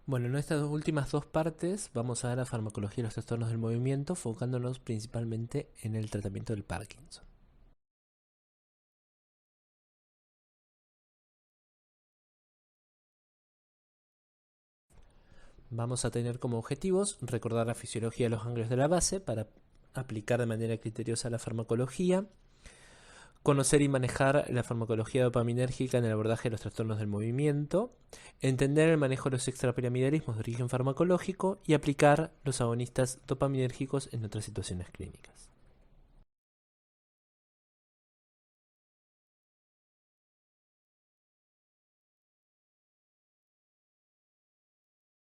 Bueno, en estas últimas dos partes vamos a ver la farmacología de los trastornos del movimiento, enfocándonos principalmente en el tratamiento del Parkinson. Vamos a tener como objetivos recordar la fisiología de los ganglios de la base para aplicar de manera criteriosa la farmacología, conocer y manejar la farmacología dopaminérgica en el abordaje de los trastornos del movimiento, entender el manejo de los extrapiramidalismos de origen farmacológico y aplicar los agonistas dopaminérgicos en otras situaciones clínicas.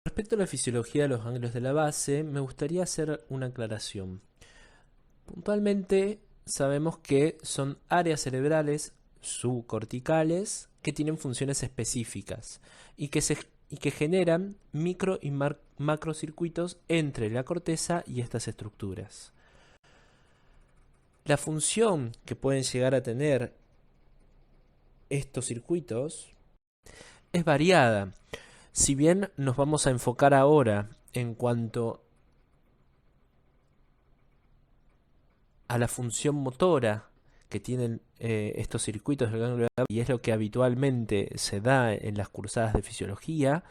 Respecto a la fisiología de los ganglios de la base, me gustaría hacer una aclaración. Puntualmente sabemos que son áreas cerebrales subcorticales que tienen funciones específicas y que generan micro y macrocircuitos entre la corteza y estas estructuras. La función que pueden llegar a tener estos circuitos es variada. Si bien nos vamos a enfocar ahora en cuanto a la función motora que tienen estos circuitos del ganglio de la base, y es lo que habitualmente se da en las cursadas de fisiología,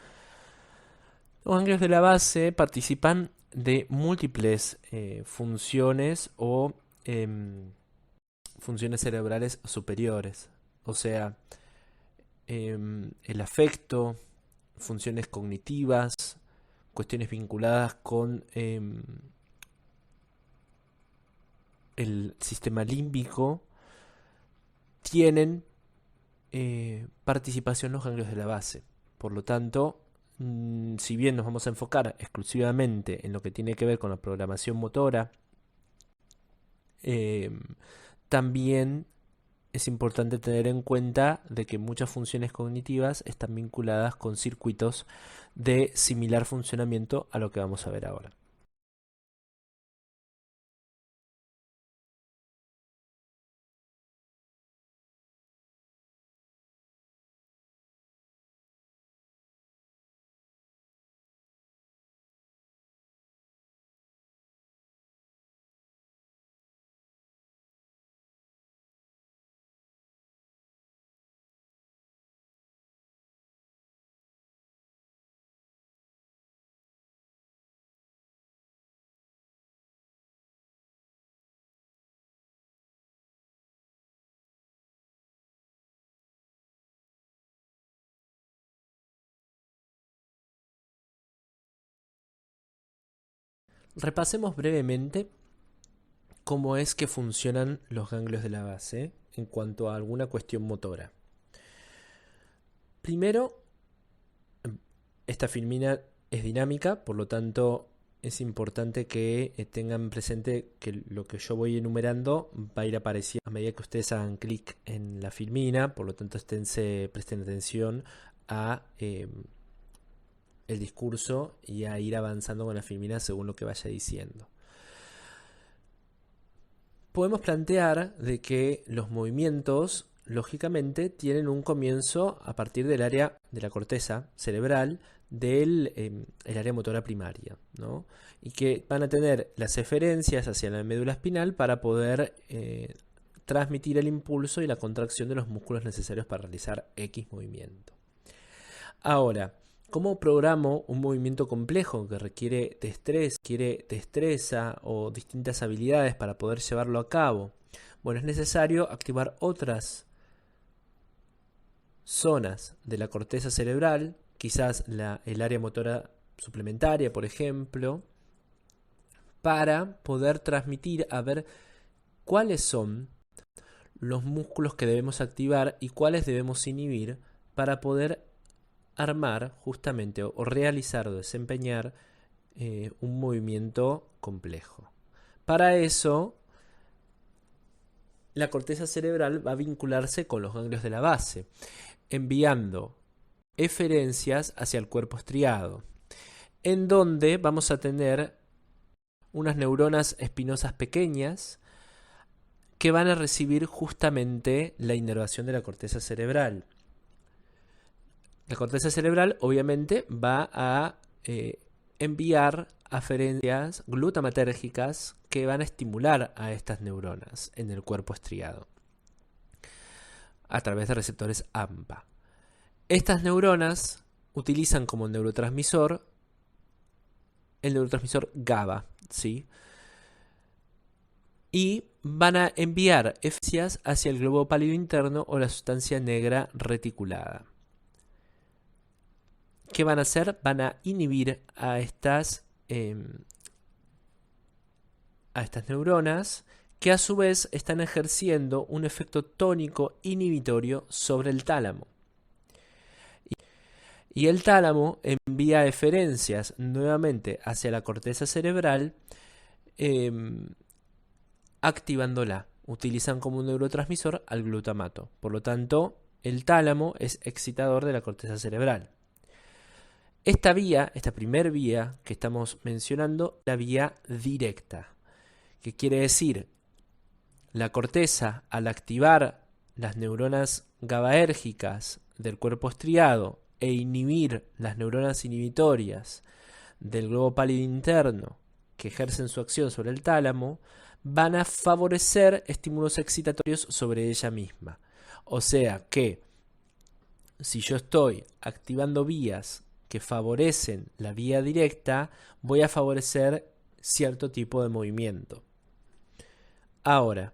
los ganglios de la base participan de múltiples funciones o funciones cerebrales superiores. O sea, el afecto, funciones cognitivas, cuestiones vinculadas con el sistema límbico, tienen participación en los ganglios de la base. Por lo tanto, si bien nos vamos a enfocar exclusivamente en lo que tiene que ver con la programación motora, también es importante tener en cuenta de que muchas funciones cognitivas están vinculadas con circuitos de similar funcionamiento a lo que vamos a ver ahora. Repasemos brevemente cómo es que funcionan los ganglios de la base en cuanto a alguna cuestión motora. Primero, esta filmina es dinámica, por lo tanto es importante que tengan presente que lo que yo voy enumerando va a ir apareciendo a medida que ustedes hagan clic en la filmina, por lo tanto presten atención a el discurso y a ir avanzando con la filmina según lo que vaya diciendo. Podemos plantear de que los movimientos lógicamente tienen un comienzo a partir del área de la corteza cerebral del el área motora primaria, ¿no? Y que van a tener las eferencias hacia la médula espinal para poder transmitir el impulso y la contracción de los músculos necesarios para realizar X movimiento. Ahora, ¿cómo programo un movimiento complejo que requiere destreza o distintas habilidades para poder llevarlo a cabo? Bueno, es necesario activar otras zonas de la corteza cerebral, quizás el área motora suplementaria, por ejemplo, para poder transmitir a ver cuáles son los músculos que debemos activar y cuáles debemos inhibir para poder armar justamente o realizar o desempeñar un movimiento complejo. Para eso, la corteza cerebral va a vincularse con los ganglios de la base, enviando eferencias hacia el cuerpo estriado, en donde vamos a tener unas neuronas espinosas pequeñas que van a recibir justamente la inervación de la corteza cerebral. La corteza cerebral obviamente va a enviar aferencias glutamatérgicas que van a estimular a estas neuronas en el cuerpo estriado a través de receptores AMPA. Estas neuronas utilizan como neurotransmisor el neurotransmisor GABA, ¿sí? Y van a enviar eferencias hacia el globo pálido interno o la sustancia negra reticulada. ¿Qué van a hacer? Van a inhibir a estas neuronas, que a su vez están ejerciendo un efecto tónico inhibitorio sobre el tálamo. Y el tálamo envía eferencias nuevamente hacia la corteza cerebral, activándola. Utilizan como un neurotransmisor al glutamato. Por lo tanto, el tálamo es excitador de la corteza cerebral. Esta vía, esta primer vía que estamos mencionando, la vía directa. ¿Qué quiere decir? La corteza, al activar las neuronas GABAérgicas del cuerpo estriado e inhibir las neuronas inhibitorias del globo pálido interno que ejercen su acción sobre el tálamo, van a favorecer estímulos excitatorios sobre ella misma. O sea que si yo estoy activando vías que favorecen la vía directa, voy a favorecer cierto tipo de movimiento. Ahora,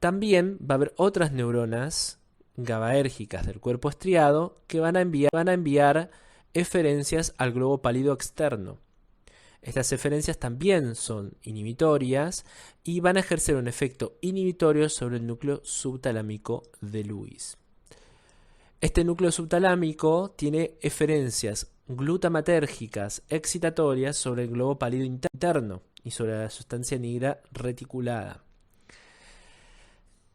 también va a haber otras neuronas GABAérgicas del cuerpo estriado que van a enviar eferencias al globo pálido externo. Estas eferencias también son inhibitorias y van a ejercer un efecto inhibitorio sobre el núcleo subtalámico de Lewis. Este núcleo subtalámico tiene eferencias glutamatérgicas excitatorias sobre el globo pálido interno y sobre la sustancia negra reticulada.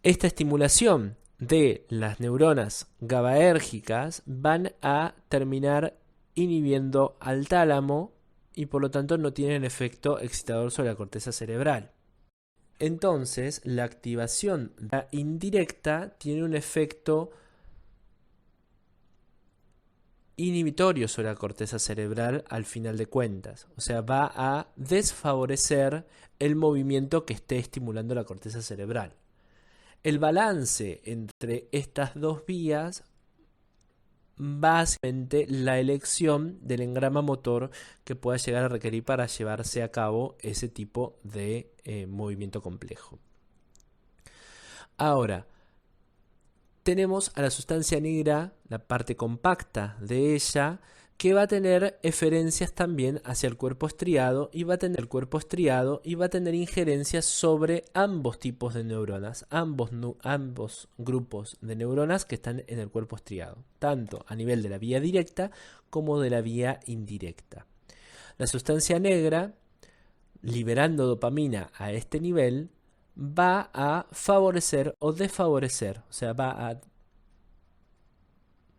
Esta estimulación de las neuronas GABAérgicas van a terminar inhibiendo al tálamo y por lo tanto no tienen efecto excitador sobre la corteza cerebral. Entonces, la activación indirecta tiene un efecto inhibitorio sobre la corteza cerebral al final de cuentas. O sea, va a desfavorecer el movimiento que esté estimulando la corteza cerebral. El balance entre estas dos vías, básicamente la elección del engrama motor que pueda llegar a requerir para llevarse a cabo ese tipo de movimiento complejo. Ahora, tenemos a la sustancia negra, la parte compacta de ella, que va a tener eferencias también hacia el cuerpo estriado y va a tener injerencias sobre ambos tipos de neuronas, ambos grupos de neuronas que están en el cuerpo estriado, tanto a nivel de la vía directa como de la vía indirecta. La sustancia negra, liberando dopamina a este nivel, va a favorecer o desfavorecer, o sea, va a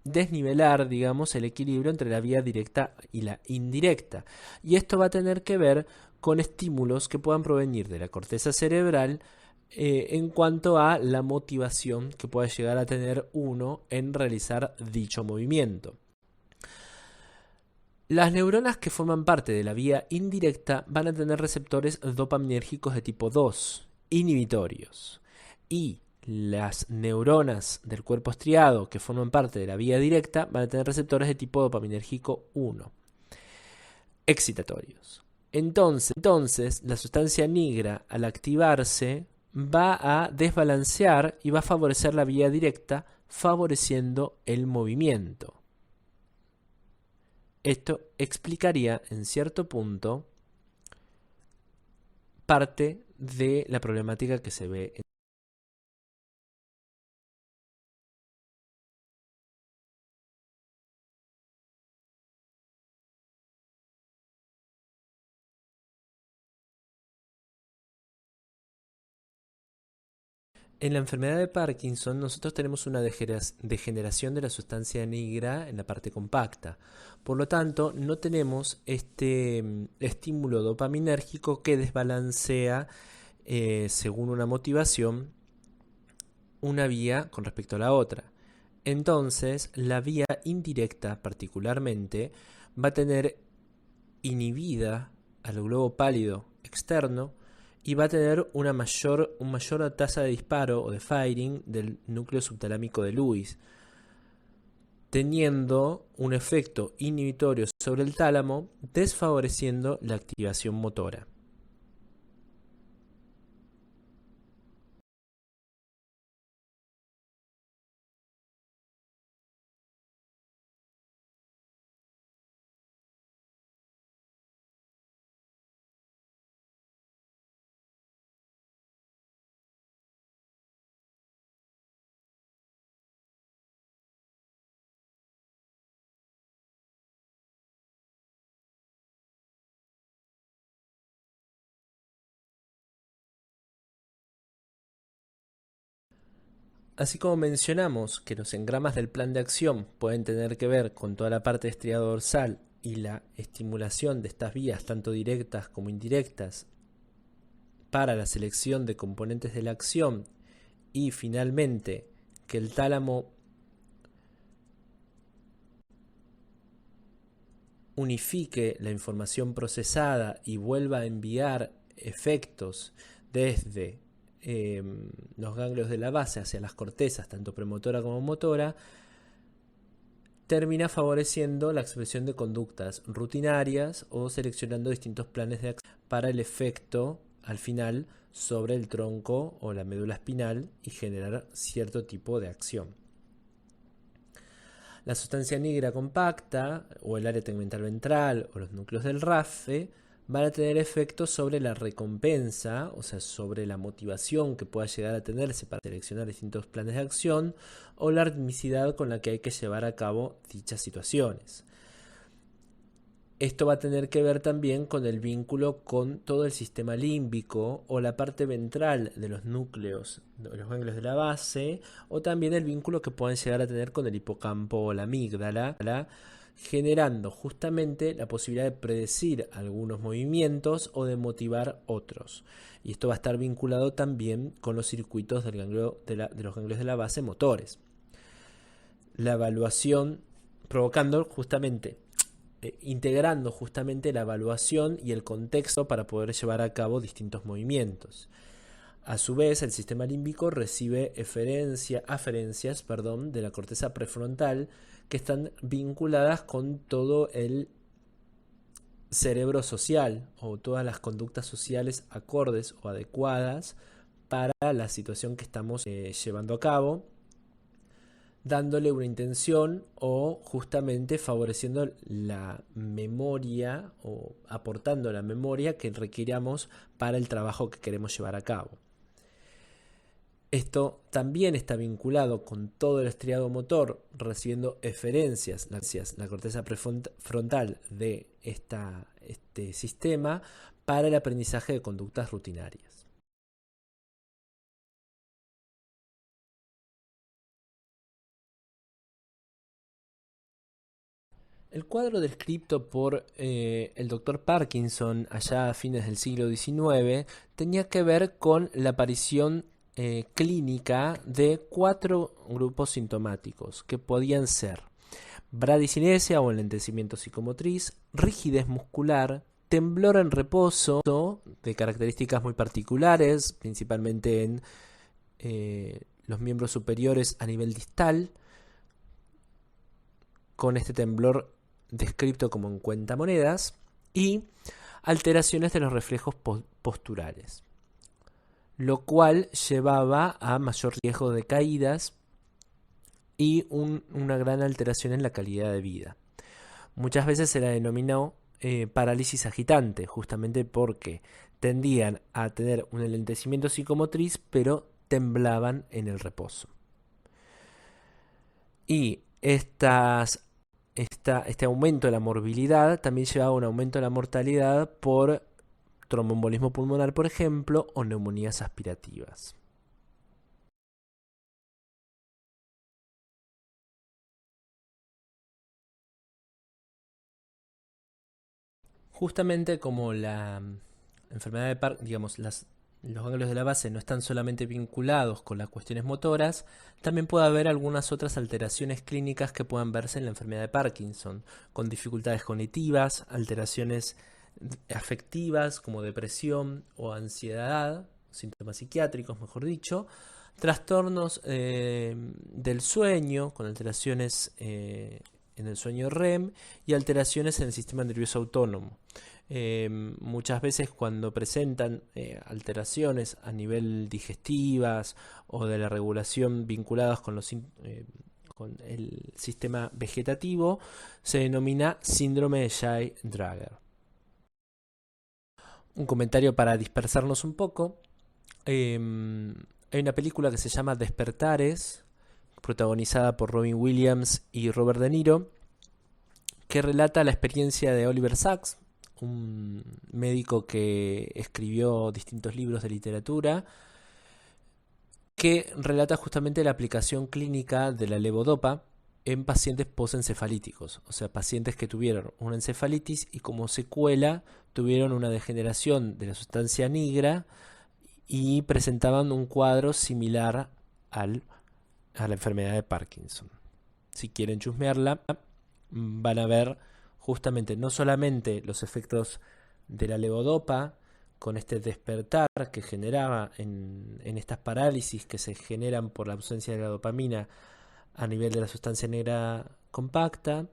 desnivelar, digamos, el equilibrio entre la vía directa y la indirecta. Y esto va a tener que ver con estímulos que puedan provenir de la corteza cerebral en cuanto a la motivación que pueda llegar a tener uno en realizar dicho movimiento. Las neuronas que forman parte de la vía indirecta van a tener receptores dopaminérgicos de tipo 2, inhibitorios, y las neuronas del cuerpo estriado que forman parte de la vía directa van a tener receptores de tipo dopaminérgico 1, excitatorios. Entonces, la sustancia negra, al activarse, va a desbalancear y va a favorecer la vía directa, favoreciendo el movimiento. Esto explicaría, en cierto punto, parte de la problemática que se ve en la enfermedad de Parkinson. Nosotros tenemos una degeneración de la sustancia negra en la parte compacta. Por lo tanto, no tenemos este estímulo dopaminérgico que desbalancea, según una motivación, una vía con respecto a la otra. Entonces, la vía indirecta particularmente va a tener inhibida al globo pálido externo y va a tener una mayor tasa de disparo o de firing del núcleo subtalámico de Lewis, teniendo un efecto inhibitorio sobre el tálamo, desfavoreciendo la activación motora. Así como mencionamos que los engramas del plan de acción pueden tener que ver con toda la parte de estriado dorsal y la estimulación de estas vías, tanto directas como indirectas, para la selección de componentes de la acción, y finalmente que el tálamo unifique la información procesada y vuelva a enviar efectos desde los ganglios de la base hacia las cortezas, tanto premotora como motora, termina favoreciendo la expresión de conductas rutinarias o seleccionando distintos planes de acción para el efecto al final sobre el tronco o la médula espinal y generar cierto tipo de acción. La sustancia negra compacta o el área tegmental ventral o los núcleos del RAFE van a tener efectos sobre la recompensa, o sea, sobre la motivación que pueda llegar a tenerse para seleccionar distintos planes de acción o la ritmicidad con la que hay que llevar a cabo dichas situaciones. Esto va a tener que ver también con el vínculo con todo el sistema límbico o la parte ventral de los núcleos, de los ganglios de la base, o también el vínculo que puedan llegar a tener con el hipocampo o la amígdala, generando justamente la posibilidad de predecir algunos movimientos o de motivar otros. Y esto va a estar vinculado también con los circuitos del ganglio de los ganglios de la base motores. La evaluación provocando justamente integrando justamente la evaluación y el contexto para poder llevar a cabo distintos movimientos. A su vez, el sistema límbico recibe aferencias de la corteza prefrontal que están vinculadas con todo el cerebro social o todas las conductas sociales acordes o adecuadas para la situación que estamos llevando a cabo, dándole una intención o justamente favoreciendo la memoria o aportando la memoria que requiramos para el trabajo que queremos llevar a cabo. Esto también está vinculado con todo el estriado motor, recibiendo eferencias, la corteza prefrontal de este sistema para el aprendizaje de conductas rutinarias. El cuadro descrito por el doctor Parkinson allá a fines del siglo XIX tenía que ver con la aparición clínica de 4 grupos sintomáticos que podían ser bradicinesia o enlentecimiento psicomotriz, rigidez muscular, temblor en reposo de características muy particulares, principalmente en los miembros superiores a nivel distal, con este temblor descrito como en cuentamonedas, y alteraciones de los reflejos posturales, lo cual llevaba a mayor riesgo de caídas y una gran alteración en la calidad de vida. Muchas veces se la denominó parálisis agitante, justamente porque tendían a tener un enlentecimiento psicomotriz, pero temblaban en el reposo. Y este aumento de la morbilidad también llevaba a un aumento de la mortalidad por tromboembolismo pulmonar, por ejemplo, o neumonías aspirativas. Justamente como la enfermedad de Parkinson, digamos, las los ganglios de la base no están solamente vinculados con las cuestiones motoras, también puede haber algunas otras alteraciones clínicas que puedan verse en la enfermedad de Parkinson, con dificultades cognitivas, alteraciones afectivas como depresión o ansiedad, síntomas psiquiátricos, mejor dicho, trastornos del sueño, con alteraciones en el sueño REM y alteraciones en el sistema nervioso autónomo. Muchas veces cuando presentan alteraciones a nivel digestivas o de la regulación vinculadas con el sistema vegetativo, se denomina síndrome de Shay-Drager. Un comentario para dispersarnos un poco. Hay una película que se llama Despertares, protagonizada por Robin Williams y Robert De Niro, que relata la experiencia de Oliver Sacks, un médico que escribió distintos libros de literatura, que relata justamente la aplicación clínica de la levodopa en pacientes postencefalíticos, o sea, pacientes que tuvieron una encefalitis y como secuela tuvieron una degeneración de la sustancia nigra y presentaban un cuadro similar a la enfermedad de Parkinson. Si quieren chusmearla, van a ver justamente no solamente los efectos de la levodopa con este despertar que generaba en estas parálisis que se generan por la ausencia de la dopamina a nivel de la sustancia negra compacta,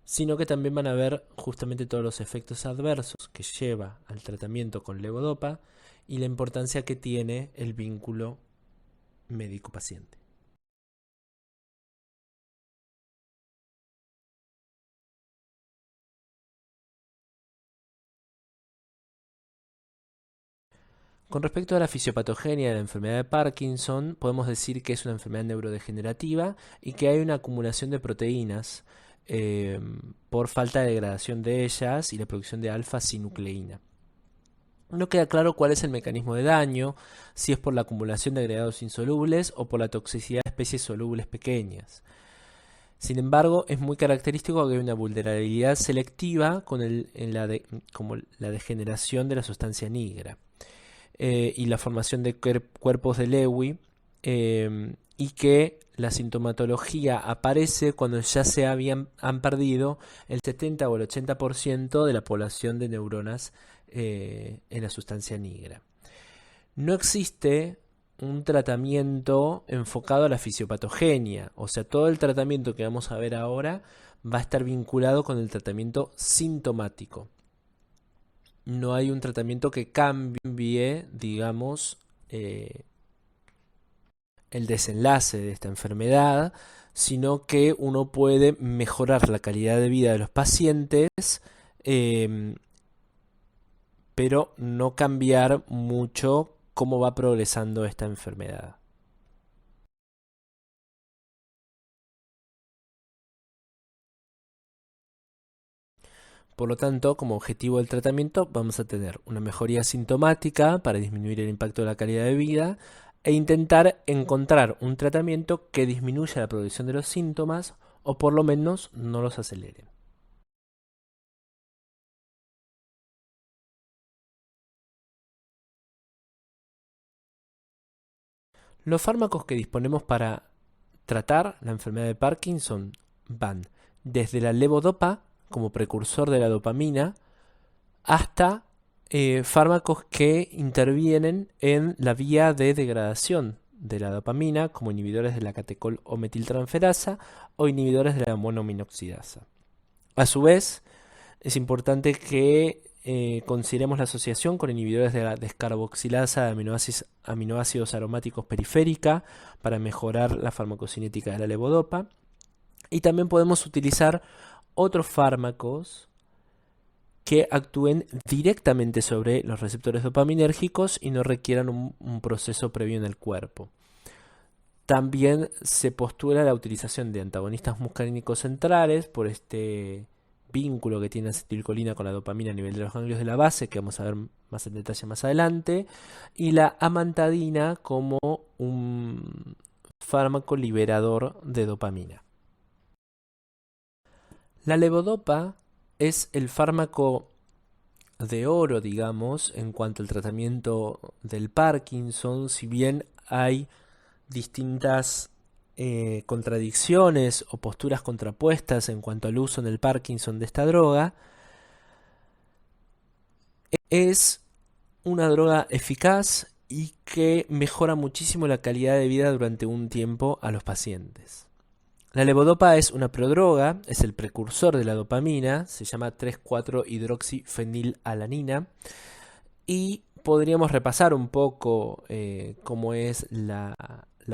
sino que también van a ver justamente todos los efectos adversos que lleva al tratamiento con levodopa y la importancia que tiene el vínculo médico-paciente. Con respecto a la fisiopatogenia de la enfermedad de Parkinson, podemos decir que es una enfermedad neurodegenerativa y que hay una acumulación de proteínas por falta de degradación de ellas y la producción de alfa-sinucleína. No queda claro cuál es el mecanismo de daño, si es por la acumulación de agregados insolubles o por la toxicidad de especies solubles pequeñas. Sin embargo, es muy característico que hay una vulnerabilidad selectiva como la degeneración de la sustancia negra y la formación de cuerpos de Lewy, y que la sintomatología aparece cuando ya han perdido el 70 o el 80% de la población de neuronas en la sustancia negra. No existe un tratamiento enfocado a la fisiopatogenia, o sea, todo el tratamiento que vamos a ver ahora va a estar vinculado con el tratamiento sintomático. No hay un tratamiento que cambie, digamos, el desenlace de esta enfermedad, sino que uno puede mejorar la calidad de vida de los pacientes, eh, pero no cambiar mucho cómo va progresando esta enfermedad. Por lo tanto, como objetivo del tratamiento vamos a tener una mejoría sintomática para disminuir el impacto de la calidad de vida e intentar encontrar un tratamiento que disminuya la progresión de los síntomas o por lo menos no los acelere. Los fármacos que disponemos para tratar la enfermedad de Parkinson van desde la levodopa como precursor de la dopamina hasta fármacos que intervienen en la vía de degradación de la dopamina, como inhibidores de la catecol o metiltransferasa o inhibidores de la monoaminoxidasa. A su vez, es importante que consideremos la asociación con inhibidores de la descarboxilasa de aminoácidos aromáticos periférica para mejorar la farmacocinética de la levodopa. Y también podemos utilizar otros fármacos que actúen directamente sobre los receptores dopaminérgicos y no requieran un proceso previo en el cuerpo. También se postula la utilización de antagonistas muscarínicos centrales por este vínculo que tiene la acetilcolina con la dopamina a nivel de los ganglios de la base, que vamos a ver más en detalle más adelante, y la amantadina como un fármaco liberador de dopamina. La levodopa es el fármaco de oro, digamos, en cuanto al tratamiento del Parkinson. Si bien hay distintas contradicciones o posturas contrapuestas en cuanto al uso en el Parkinson de esta droga, es una droga eficaz y que mejora muchísimo la calidad de vida durante un tiempo a los pacientes. La levodopa es una prodroga, es el precursor de la dopamina, se llama 3,4-hidroxifenilalanina, y podríamos repasar un poco cómo es la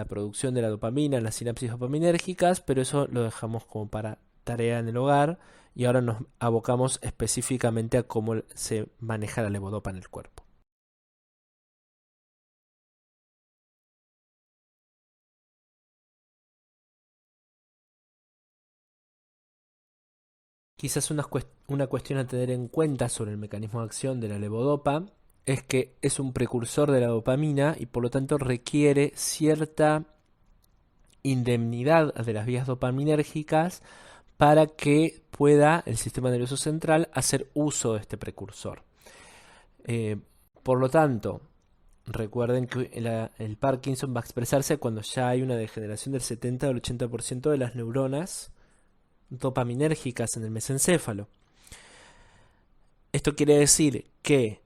producción de la dopamina en las sinapsis dopaminérgicas, pero eso lo dejamos como para tarea en el hogar, y ahora nos abocamos específicamente a cómo se maneja la levodopa en el cuerpo. Quizás una cuestión a tener en cuenta sobre el mecanismo de acción de la levodopa es que es un precursor de la dopamina y por lo tanto requiere cierta indemnidad de las vías dopaminérgicas para que pueda el sistema nervioso central hacer uso de este precursor. Eh, por lo tanto, recuerden que el Parkinson va a expresarse cuando ya hay una degeneración del 70 al 80% de las neuronas dopaminérgicas en el mesencéfalo. Esto quiere decir que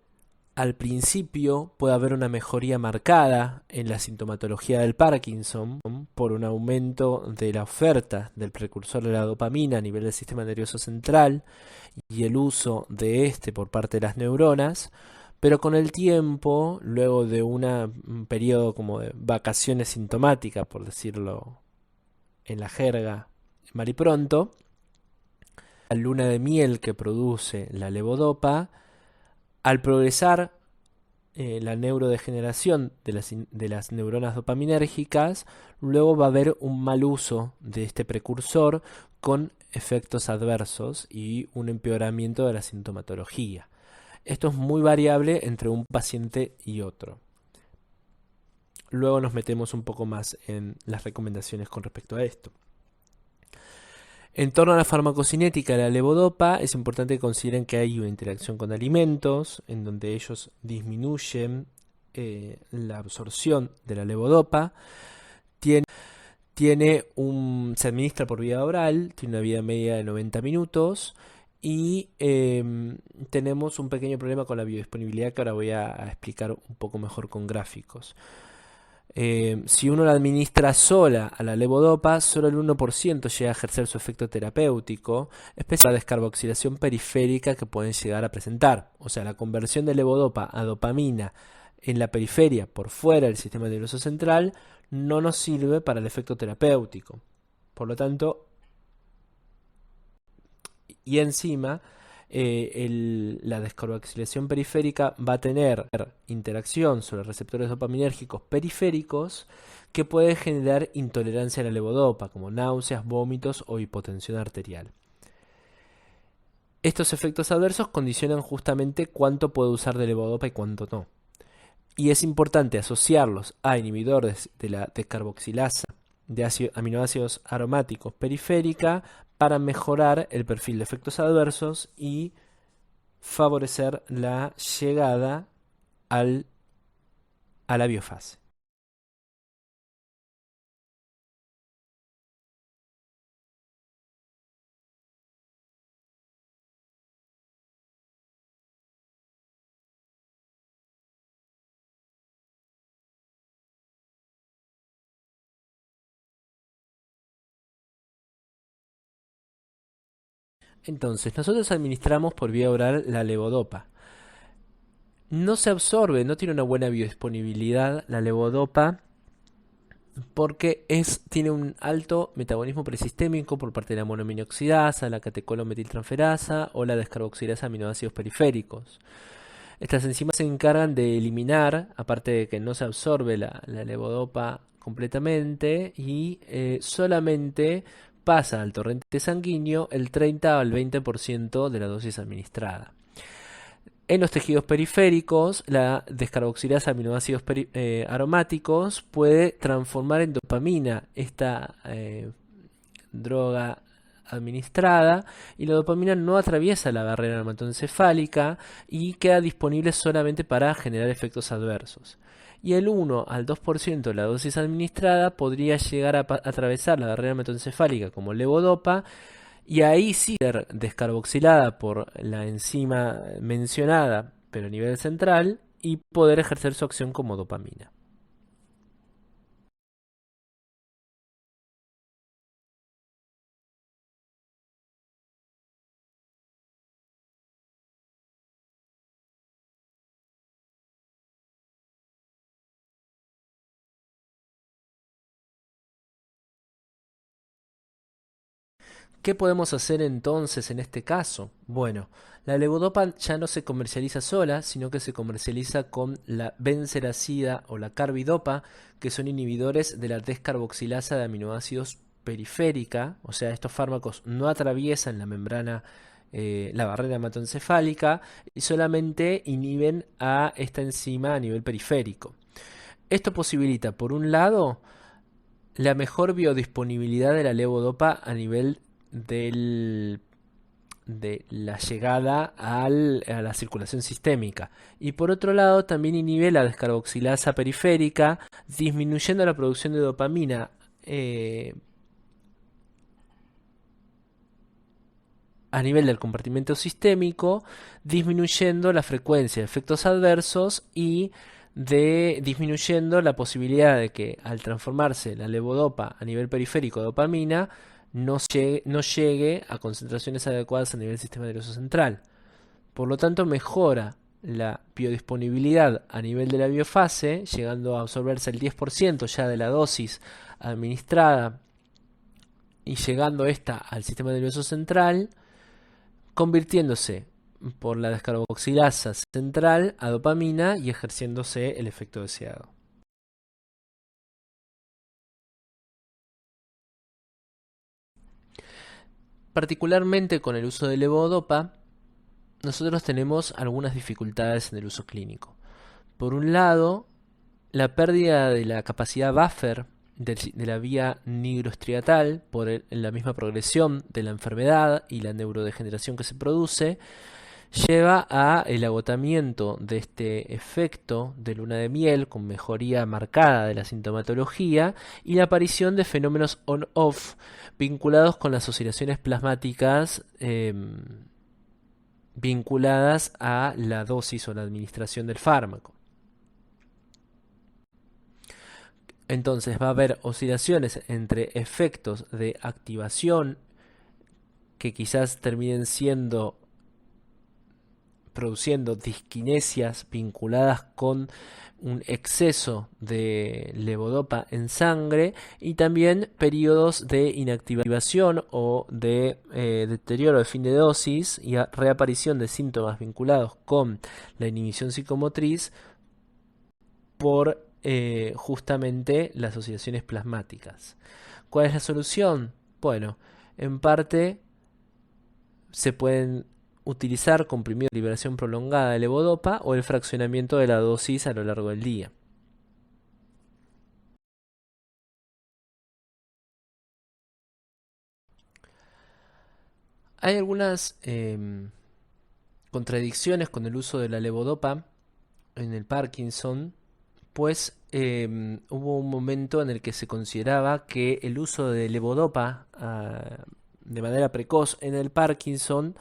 al principio puede haber una mejoría marcada en la sintomatología del Parkinson por un aumento de la oferta del precursor de la dopamina a nivel del sistema nervioso central y el uso de este por parte de las neuronas, pero con el tiempo, luego de un periodo como de vacaciones sintomáticas, por decirlo en la jerga mal y pronto, la luna de miel que produce la levodopa, al progresar la neurodegeneración de las neuronas dopaminérgicas, luego va a haber un mal uso de este precursor con efectos adversos y un empeoramiento de la sintomatología. Esto es muy variable entre un paciente y otro. Luego nos metemos un poco más en las recomendaciones con respecto a esto. En torno a la farmacocinética de la levodopa, es importante que consideren que hay una interacción con alimentos, en donde ellos disminuyen la absorción de la levodopa. Se administra por vía oral, tiene una vida media de 90 minutos y tenemos un pequeño problema con la biodisponibilidad que ahora voy a explicar un poco mejor con gráficos. Si uno la administra sola a la levodopa, solo el 1% llega a ejercer su efecto terapéutico, especialmente la descarboxilación periférica que pueden llegar a presentar. O sea, la conversión de levodopa a dopamina en la periferia, por fuera del sistema nervioso central, no nos sirve para el efecto terapéutico. Por lo tanto, y encima, la descarboxilación periférica va a tener interacción sobre receptores dopaminérgicos periféricos que puede generar intolerancia a la levodopa, como náuseas, vómitos o hipotensión arterial. Estos efectos adversos condicionan justamente cuánto puede usar de levodopa y cuánto no. Y es importante asociarlos a inhibidores de la descarboxilasa de aminoácidos aromáticos periférica para mejorar el perfil de efectos adversos y favorecer la llegada a la biofase. Entonces, nosotros administramos por vía oral la levodopa. No se absorbe, no tiene una buena biodisponibilidad la levodopa porque tiene un alto metabolismo presistémico por parte de la monoaminoxidasa, la catecolometiltransferasa o la descarboxilasa de aminoácidos periféricos. Estas enzimas se encargan de eliminar, aparte de que no se absorbe la levodopa completamente y solamente pasa al torrente sanguíneo el 30 al 20% de la dosis administrada. En los tejidos periféricos, la descarboxilasa de aminoácidos aromáticos puede transformar en dopamina esta droga administrada y la dopamina no atraviesa la barrera hematoencefálica y queda disponible solamente para generar efectos adversos. Y el 1 al 2% de la dosis administrada podría llegar a atravesar la barrera hematoencefálica como levodopa y ahí sí ser descarboxilada por la enzima mencionada, pero a nivel central, y poder ejercer su acción como dopamina. ¿Qué podemos hacer entonces en este caso? Bueno, la levodopa ya no se comercializa sola, sino que se comercializa con la benseracida o la carbidopa, que son inhibidores de la descarboxilasa de aminoácidos periférica, o sea, estos fármacos no atraviesan la membrana, la barrera hematoencefálica y solamente inhiben a esta enzima a nivel periférico. Esto posibilita, por un lado, la mejor biodisponibilidad de la levodopa a nivel de la llegada a la circulación sistémica. Y por otro lado, también inhibe la descarboxilasa periférica, disminuyendo la producción de dopamina a nivel del compartimento sistémico, disminuyendo la frecuencia de efectos adversos y disminuyendo la posibilidad de que al transformarse la levodopa a nivel periférico de dopamina no llegue a concentraciones adecuadas a nivel del sistema nervioso central. Por lo tanto, mejora la biodisponibilidad a nivel de la biofase, llegando a absorberse el 10% ya de la dosis administrada y llegando esta al sistema nervioso central, convirtiéndose por la descarboxilasa central a dopamina y ejerciéndose el efecto deseado. Particularmente con el uso de levodopa, nosotros tenemos algunas dificultades en el uso clínico. Por un lado, la pérdida de la capacidad buffer de la vía nigrostriatal por la misma progresión de la enfermedad y la neurodegeneración que se produce lleva a el agotamiento de este efecto de luna de miel con mejoría marcada de la sintomatología y la aparición de fenómenos on-off vinculados con las oscilaciones plasmáticas vinculadas a la dosis o la administración del fármaco. Entonces va a haber oscilaciones entre efectos de activación que quizás terminen produciendo disquinesias vinculadas con un exceso de levodopa en sangre y también periodos de inactivación o de deterioro de fin de dosis y reaparición de síntomas vinculados con la inhibición psicomotriz por justamente las asociaciones plasmáticas. ¿Cuál es la solución? Bueno, en parte se pueden utilizar comprimidos de liberación prolongada de levodopa o el fraccionamiento de la dosis a lo largo del día. Hay algunas contradicciones con el uso de la levodopa en el Parkinson, pues hubo un momento en el que se consideraba que el uso de levodopa de manera precoz en el Parkinson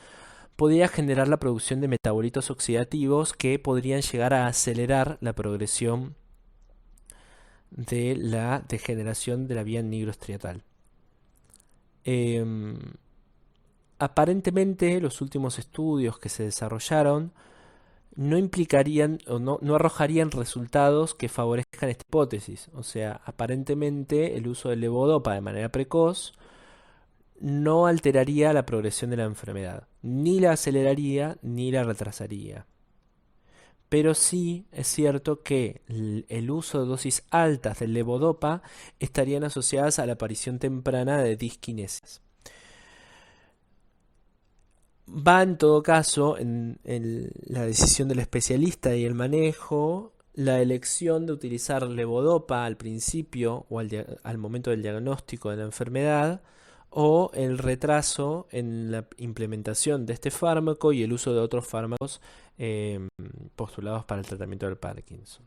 podía generar la producción de metabolitos oxidativos que podrían llegar a acelerar la progresión de la degeneración de la vía nigrostriatal. Aparentemente, los últimos estudios que se desarrollaron no implicarían o no arrojarían resultados que favorezcan esta hipótesis. O sea, aparentemente el uso de levodopa de manera precoz no alteraría la progresión de la enfermedad, ni la aceleraría ni la retrasaría. Pero sí es cierto que el uso de dosis altas de levodopa estarían asociadas a la aparición temprana de disquinesias. Va en todo caso en la decisión del especialista y el manejo, la elección de utilizar levodopa al principio o al momento del diagnóstico de la enfermedad o el retraso en la implementación de este fármaco y el uso de otros fármacos postulados para el tratamiento del Parkinson.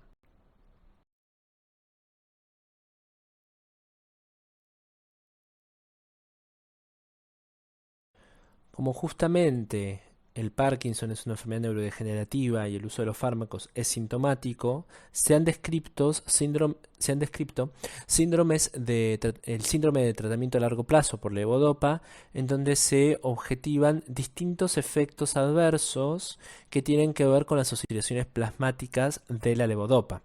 Como justamente el Parkinson es una enfermedad neurodegenerativa y el uso de los fármacos es sintomático, se han descrito síndromes el síndrome de tratamiento a largo plazo por levodopa, en donde se objetivan distintos efectos adversos que tienen que ver con las oscilaciones plasmáticas de la levodopa,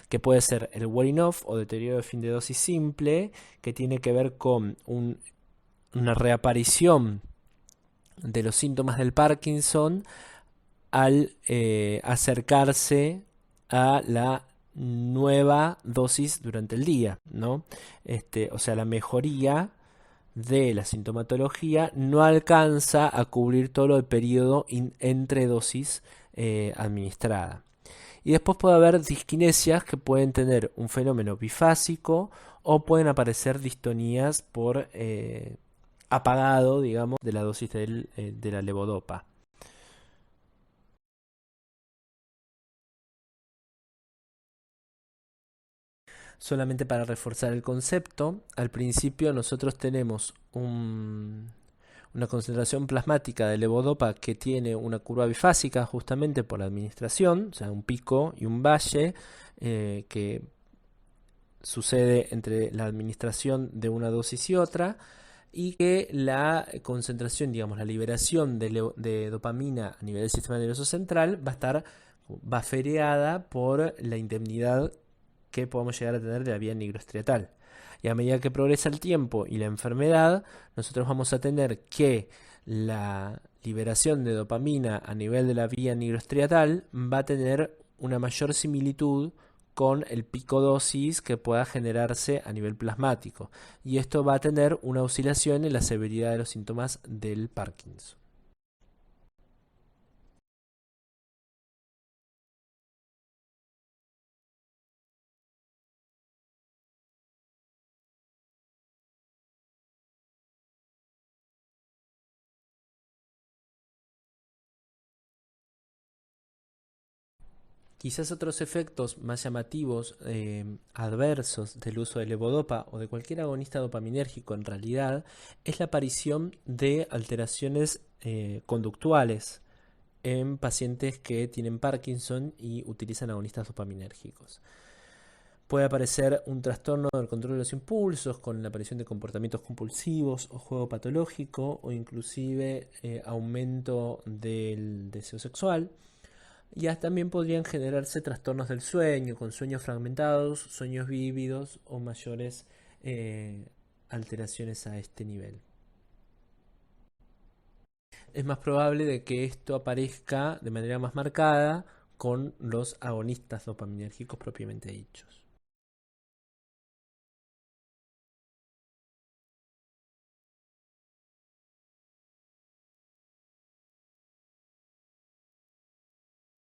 que puede ser el wearing off o deterioro de fin de dosis simple, que tiene que ver con una reaparición de los síntomas del Parkinson al acercarse a la nueva dosis durante el día, ¿no? O sea, la mejoría de la sintomatología no alcanza a cubrir todo el periodo entre dosis administrada. Y después puede haber disquinesias que pueden tener un fenómeno bifásico o pueden aparecer distonías por apagado, digamos, de la dosis de la levodopa. Solamente para reforzar el concepto, al principio nosotros tenemos una concentración plasmática de levodopa que tiene una curva bifásica justamente por la administración, o sea, un pico y un valle que sucede entre la administración de una dosis y otra, y que la concentración, digamos, la liberación de dopamina a nivel del sistema nervioso central va a estar bafereada por la indemnidad que podemos llegar a tener de la vía nigroestriatal. Y a medida que progresa el tiempo y la enfermedad, nosotros vamos a tener que la liberación de dopamina a nivel de la vía nigroestriatal va a tener una mayor similitud con el pico dosis que pueda generarse a nivel plasmático. Y esto va a tener una oscilación en la severidad de los síntomas del Parkinson. Quizás otros efectos más llamativos, adversos del uso de levodopa o de cualquier agonista dopaminérgico en realidad, es la aparición de alteraciones conductuales en pacientes que tienen Parkinson y utilizan agonistas dopaminérgicos. Puede aparecer un trastorno del control de los impulsos con la aparición de comportamientos compulsivos o juego patológico o inclusive aumento del deseo sexual. Ya también podrían generarse trastornos del sueño, con sueños fragmentados, sueños vívidos o mayores alteraciones a este nivel. Es más probable de que esto aparezca de manera más marcada con los agonistas dopaminérgicos propiamente dichos.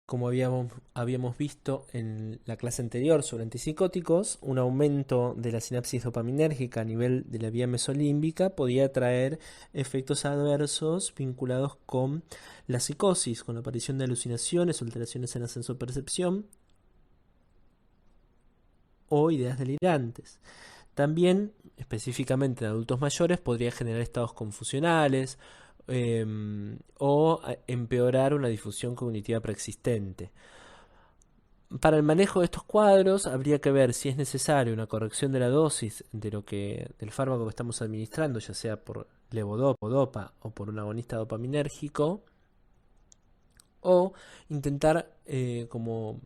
Como habíamos visto en la clase anterior sobre antipsicóticos, un aumento de la sinapsis dopaminérgica a nivel de la vía mesolímbica podía traer efectos adversos vinculados con la psicosis, con la aparición de alucinaciones, alteraciones en la sensopercepción o ideas delirantes. También, específicamente en adultos mayores, podría generar estados confusionales o empeorar una difusión cognitiva preexistente. Para el manejo de estos cuadros habría que ver si es necesaria una corrección de la dosis del fármaco que estamos administrando, ya sea por levodopa o por un agonista dopaminérgico, o intentar como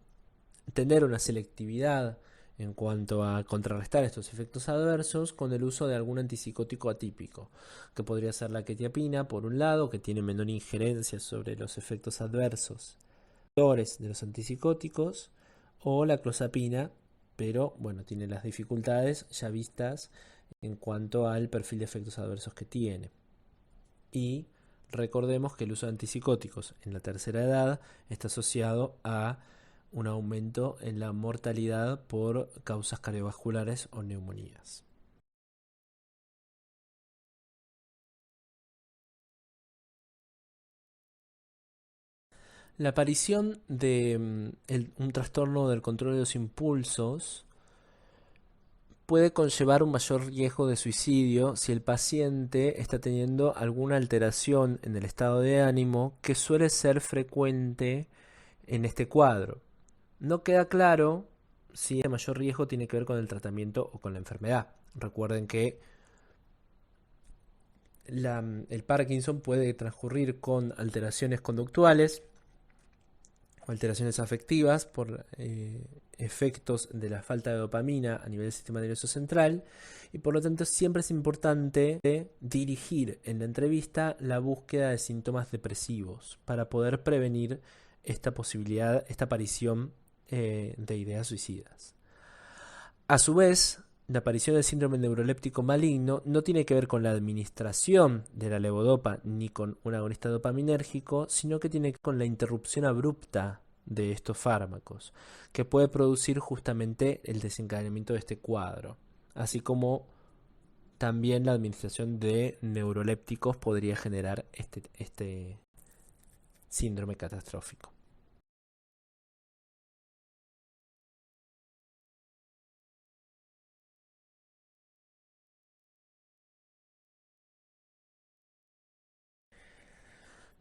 tener una selectividad en cuanto a contrarrestar estos efectos adversos con el uso de algún antipsicótico atípico, que podría ser la quetiapina, por un lado, que tiene menor injerencia sobre los efectos adversos de los antipsicóticos, o la clozapina, pero bueno, tiene las dificultades ya vistas en cuanto al perfil de efectos adversos que tiene. Y recordemos que el uso de antipsicóticos en la tercera edad está asociado a un aumento en la mortalidad por causas cardiovasculares o neumonías. La aparición de un trastorno del control de los impulsos puede conllevar un mayor riesgo de suicidio si el paciente está teniendo alguna alteración en el estado de ánimo que suele ser frecuente en este cuadro. No queda claro si el mayor riesgo tiene que ver con el tratamiento o con la enfermedad. Recuerden que el Parkinson puede transcurrir con alteraciones conductuales o alteraciones afectivas por efectos de la falta de dopamina a nivel del sistema nervioso central, y por lo tanto siempre es importante dirigir en la entrevista la búsqueda de síntomas depresivos para poder prevenir esta posibilidad, esta aparición de ideas suicidas. A su vez, la aparición del síndrome neuroléptico maligno no tiene que ver con la administración de la levodopa ni con un agonista dopaminérgico, sino que tiene que ver con la interrupción abrupta de estos fármacos, que puede producir justamente el desencadenamiento de este cuadro, así como también la administración de neurolépticos podría generar este síndrome catastrófico.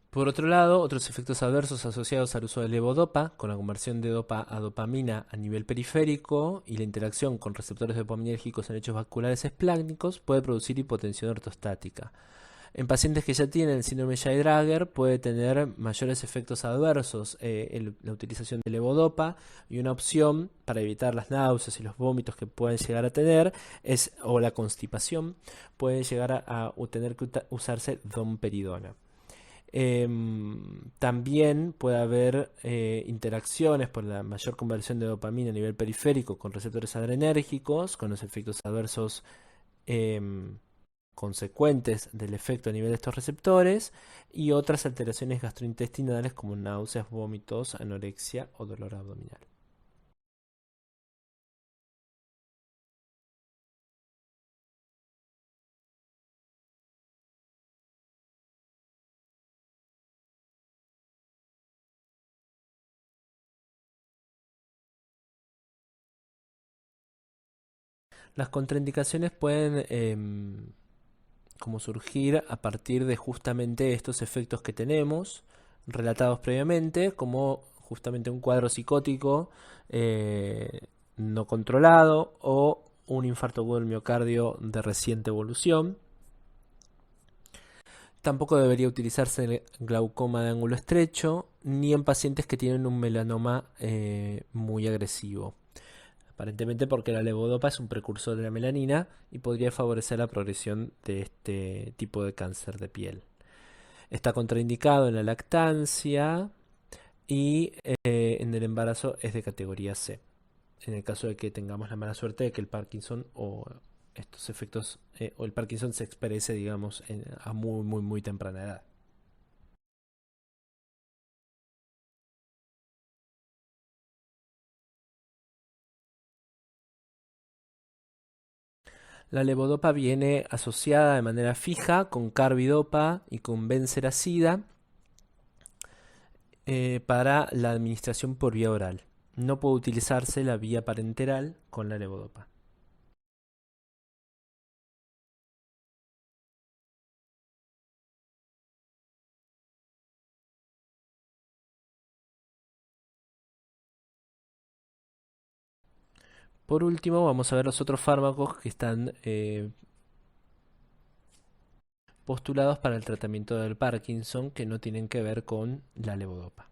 Por otro lado, otros efectos adversos asociados al uso de levodopa, con la conversión de dopa a dopamina a nivel periférico y la interacción con receptores dopaminérgicos en hechos vasculares esplácnicos, puede producir hipotensión ortostática. En pacientes que ya tienen el síndrome Shay-Drager puede tener mayores efectos adversos la utilización de levodopa, y una opción para evitar las náuseas y los vómitos que pueden llegar a tener o la constipación, puede llegar a tener que usarse domperidona. También puede haber interacciones por la mayor conversión de dopamina a nivel periférico con receptores adrenérgicos, con los efectos adversos consecuentes del efecto a nivel de estos receptores, y otras alteraciones gastrointestinales como náuseas, vómitos, anorexia o dolor abdominal. Las contraindicaciones pueden como surgir a partir de justamente estos efectos que tenemos relatados previamente, como justamente un cuadro psicótico no controlado o un infarto agudo del miocardio de reciente evolución. Tampoco debería utilizarse en el glaucoma de ángulo estrecho ni en pacientes que tienen un melanoma muy agresivo. Aparentemente porque la levodopa es un precursor de la melanina y podría favorecer la progresión de este tipo de cáncer de piel. Está contraindicado en la lactancia y en el embarazo es de categoría C. En el caso de que tengamos la mala suerte de que el Parkinson o estos efectos o el Parkinson se exprese, digamos, a muy temprana edad. La levodopa viene asociada de manera fija con carbidopa y con benseracida para la administración por vía oral. No puede utilizarse la vía parenteral con la levodopa. Por último, vamos a ver los otros fármacos que están postulados para el tratamiento del Parkinson que no tienen que ver con la levodopa.